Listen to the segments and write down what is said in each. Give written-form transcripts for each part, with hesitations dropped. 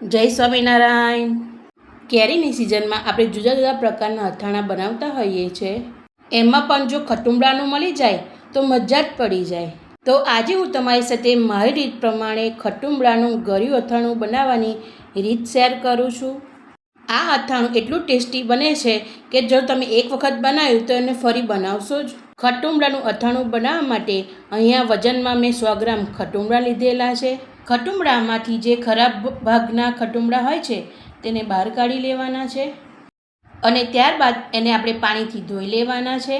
જય સ્વામિનારાયણ. કેરીની સિઝનમાં આપણે જુદા જુદા પ્રકારના અથાણાં બનાવતા હોઈએ છીએ. એમાં પણ જો ખટુંબરાનું મળી જાય તો મજા જ પડી જાય. તો આજે હું તમારી સાથે મારી રીત પ્રમાણે ખટુંબરાનું ગળ્યું અથાણું બનાવવાની રીત શેર કરું છું. આ અથાણું એટલું ટેસ્ટી બને છે કે જો તમે એક વખત બનાવ્યું તો એને ફરી બનાવશો જ. ખટુંબરાનું અથાણું બનાવવા માટે અહીંયા વજનમાં મેં 100 ગ્રામ ખટુંબરા લીધેલા છે. ખટુંબરામાંથી જે ખરાબ ભાગના ખટુંબરા હોય છે તેને બહાર કાઢી લેવાના છે અને ત્યારબાદ એને આપણે પાણીથી ધોઈ લેવાના છે.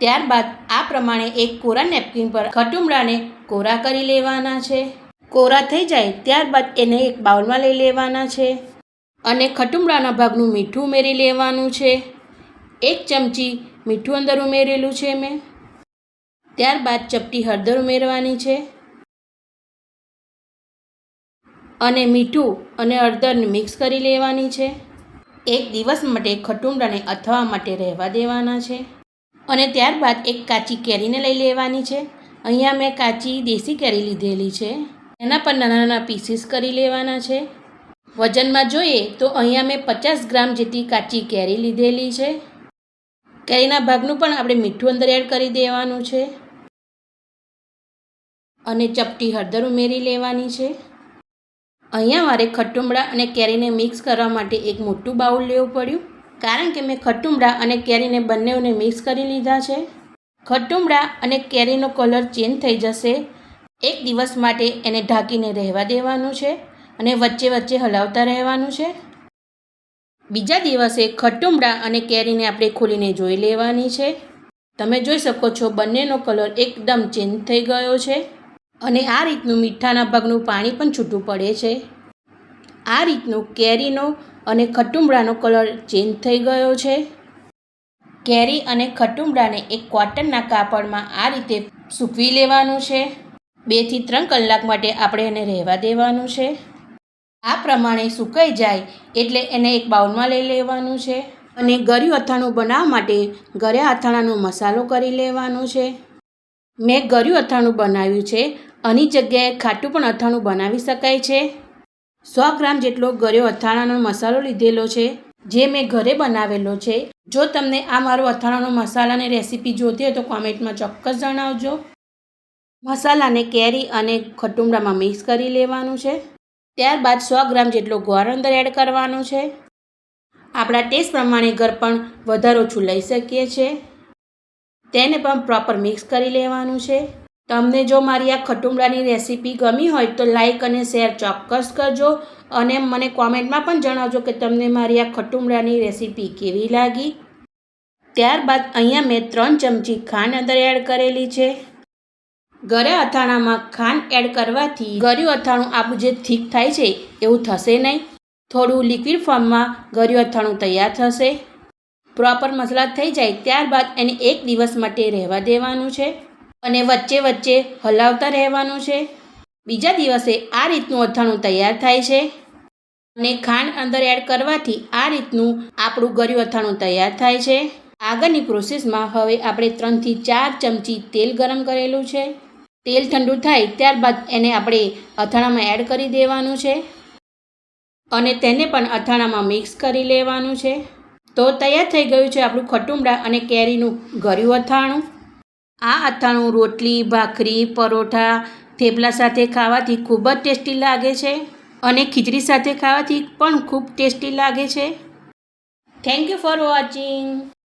ત્યારબાદ આ પ્રમાણે એક કોરા નેપકિન પર ખટુંબરાને કોરા કરી લેવાના છે. કોરા થઈ જાય ત્યારબાદ એને એક બાઉલમાં લઈ લેવાના છે અને ખટુંબરાના ભાગનું મીઠું ઉમેરી લેવાનું છે. 1 ચમચી મીઠું અંદર ઉમેરેલું છે મેં. ત્યારબાદ ચપટી હળદર ઉમેરવાની છે અને મીઠું અને હળદરને મિક્સ કરી લેવાની છે. 1 દિવસ માટે ખટુંબરાને અથવા માટે રહેવા દેવાના છે અને ત્યારબાદ એક કાચી કેરીને લઈ લેવાની છે. અહીંયા મેં કાચી દેશી કેરી લીધેલી છે. એના પર નાના નાના પીસીસ કરી લેવાના છે. વજનમાં જોઈએ તો અહીંયા મેં 50 ગ્રામ જેટલી કાચી કેરી લીધેલી છે. કેરીના ભાગનું પણ આપણે મીઠું અંદર એડ કરી દેવાનું છે અને ચપટી હળદર ઉમેરી લેવાની છે. અહીંયા મારે ખટુંબરા અને કેરીને મિક્સ કરવા માટે એક મોટું બાઉલ લેવું પડ્યું કારણ કે મેં ખટુંબરા અને કેરીને બંનેને મિક્સ કરી લીધા છે. ખટુંબરા અને કેરીનો કલર ચેન્જ થઈ જશે. 1 દિવસ માટે એને ઢાંકીને રહેવા દેવાનું છે અને વચ્ચે વચ્ચે હલાવતા રહેવાનું છે. બીજા દિવસે ખટુંબરા અને કેરીને આપણે ખોલીને જોઈ લેવાની છે. તમે જોઈ શકો છો બંનેનો કલર એકદમ ચેન્જ થઈ ગયો છે અને આ રીતનું મીઠાના ભાગનું પાણી પણ છૂટું પડે છે. આ રીતનું કેરીનો અને ખટુંબરાનો કલર ચેન્જ થઈ ગયો છે. કેરી અને ખટુંબરાને એક કોટનના કાપડમાં આ રીતે સૂકવી લેવાનું છે. 2 થી 3 કલાક માટે આપણે એને રહેવા દેવાનું છે. આ પ્રમાણે સુકાઈ જાય એટલે એને એક બાઉલમાં લઈ લેવાનું છે અને ગળ્યું અથાણું બનાવવા માટે ગળ્યા અથાણાનો મસાલો કરી લેવાનો છે. મેં ગળ્યું અથાણું બનાવ્યું છે. આની જગ્યાએ ખાટું પણ અથાણું બનાવી શકાય છે. 100 ગ્રામ જેટલો ગળ્યો અથાણાનો મસાલો લીધેલો છે જે મેં ઘરે બનાવેલો છે. જો તમને આ મારો અથાણાનો મસાલાની રેસીપી જોતી હોય તો કોમેન્ટમાં ચોક્કસ જણાવજો. મસાલાને કેરી અને ખટુંબરામાં મિક્સ કરી લેવાનું છે. ત્યારબાદ 100 ગ્રામ જેટલો ગોળ અંદર એડ કરવાનો છે. આપણા ટેસ્ટ પ્રમાણે ગળ પણ વધારે ઓછું લઈ શકીએ છીએ. તેને પણ પ્રોપર મિક્સ કરી લેવાનું છે. તમને જો મારી આ ખટુંબરાની રેસીપી ગમી હોય તો લાઈક અને શેર ચોક્કસ કરજો અને મને કોમેન્ટમાં પણ જણાવજો કે તમને મારી આ ખટુંબરાની રેસીપી કેવી લાગી. ત્યારબાદ અહીંયા મેં 3 ચમચી ખાંડ અંદર એડ કરેલી છે. ગળ્યા અથાણામાં ખાંડ એડ કરવાથી ગળ્યું અથાણું આપણું જે થીક થાય છે એવું થશે નહીં. થોડું લિક્વિડ ફોર્મમાં ગળ્યું અથાણું તૈયાર થશે. પ્રોપર મસાલા થઈ જાય ત્યારબાદ એને 1 દિવસ માટે રહેવા દેવાનું છે અને વચ્ચે વચ્ચે હલાવતા રહેવાનું છે. બીજા દિવસે આ રીતનું અથાણું તૈયાર થાય છે અને ખાંડ અંદર એડ કરવાથી આ રીતનું આપણું ગળ્યું અથાણું તૈયાર થાય છે. આગળની પ્રોસેસમાં હવે આપણે 3 થી 4 ચમચી તેલ ગરમ કરેલું છે. તેલ ઠંડુ થાય ત્યારબાદ એને આપણે અથાણામાં એડ કરી દેવાનું છે અને તેને પણ અથાણામાં મિક્સ કરી લેવાનું છે. તો તૈયાર થઈ ગયું છે આપણું ખટુંબરા અને કેરીનું ગળ્યું અથાણું. આ અથાણું રોટલી, ભાખરી, પરોઠા, થેપલા સાથે ખાવાથી ખૂબ જ ટેસ્ટી લાગે છે અને ખીચડી સાથે ખાવાથી પણ ખૂબ ટેસ્ટી લાગે છે. Thank you for watching.